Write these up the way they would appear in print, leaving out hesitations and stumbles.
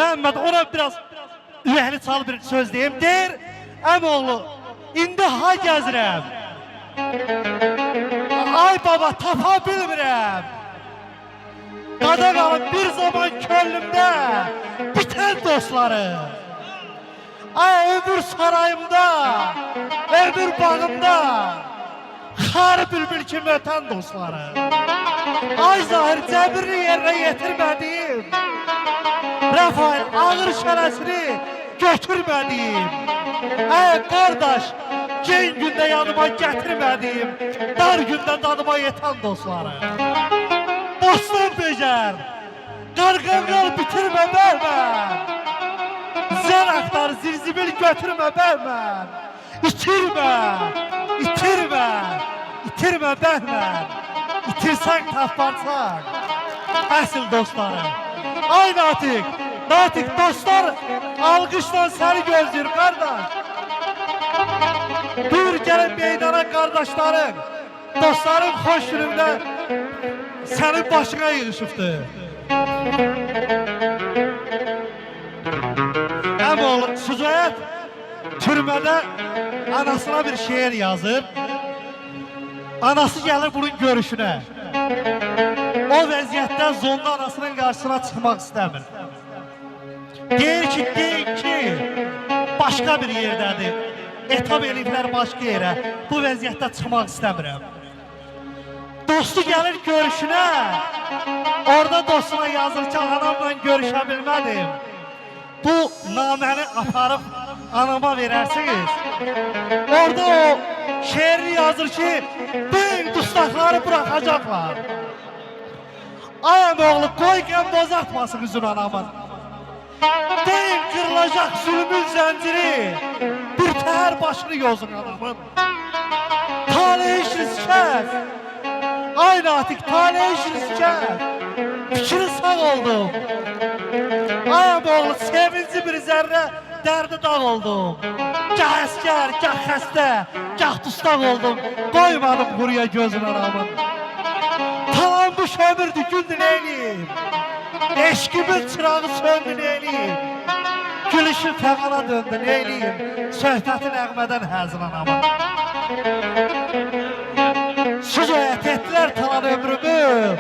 Məhəmməd ona biraz ürəkli çal bir söz deyim. Deyir, əmoğlu, indi ha gəzirəm. Ay baba, tapa bilmirəm. Qada qalıb bir zaman könlümdə bitən dostları. Ay ömür sarayımda, ömür bağımda xar bülbül kimi ötən dostları. Ay zahir cəbrini yerinə yetirmədiyim, Rafael ağır şərəsini götürmədiyim, ay qardaş gen gündə yanıma gətirmədiyim, dar gündə dadıma yetən dostları. Dostum becər, qarqanqal bitirmə bərmən, zər axtar zirzibil götürmə bərmən, itirmə, itirmə, itirmə bərmən, itirsən tapmarsan, əsl dostları. Ay Natiq, Natiq dostlar alqışla səni gözləyir qardaş. Buyur gəlin meydana qardaşların, dostların xoş günündə sənin başına yığışıbdır. Əmoğlu Sücayət türmədə anasına bir şeir yazır. Anası gəlir bunun görüşünə. O vəziyyətdə zonda anasının qarşısına çıxmaq istəmir. Deyir ki, başqa bir yerdədir. Etab eliflər başqa yerə. Bu vəziyyətdə çıxmaq istəmirəm. Dostu gəlir görüşünə. Orada dostuna yazır ki, anamla görüşə bilmədim. Bu naməni aparıb anama verərsiniz. Orada o şeiri yazır ki, bütün dustaqları bırakacaklar. Ay əmoğlu, qoy qəm bozatmasın üzün anamın. Deyin kırılacak zulmün zənciri, bir təhər başını yozun anamın. Taleyi şirkət, ay Natiq, taleyi şirkət, fikri sağ oldum. Ay əmoğlu, sevinci bir zərrə dərdi dağ oldum. Gah əskər, gah xəstə, gah dustaq oldum. Qoymadım quruya gözün anamın. Talan bu şömürdü, güldü neyliyim. Eşkimin çırağı söndü neyliyim. Gülüşün fəqana döndü neyliyim. Söhbəti nəğmədən həzin anamın. Sücayət etdilər talan ömrümü.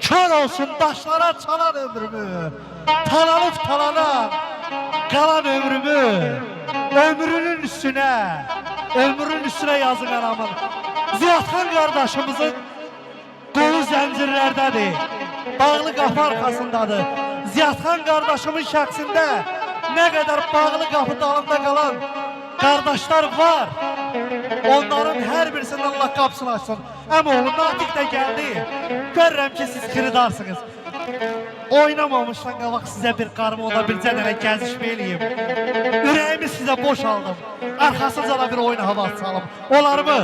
Kör olsun daşlara çalan ömrümü. Talanıp talana qalan ömrümü. Ömrünün üstüne yazın anamın. Ziyadxan qardaşımızın qolu zəncirlərdədir. Bağlı qapı arxasındadır. Ziyadxan qardaşımın şəxsində nə qədər bağlı qapı dalında qalan qardaşlar var. Onların hər birisinin Allah qapısını açsın. Əmoğlu Natiq də gəldi. Görürəm ki, siz xiridarsınız. Oynamamışdan qabaq sizə bir qarımı ola bilcə dənə gəzişməyəliyim. Ürəyimi sizə boş aldım. Arxasınca da bir oyun hava salım. Olar mı?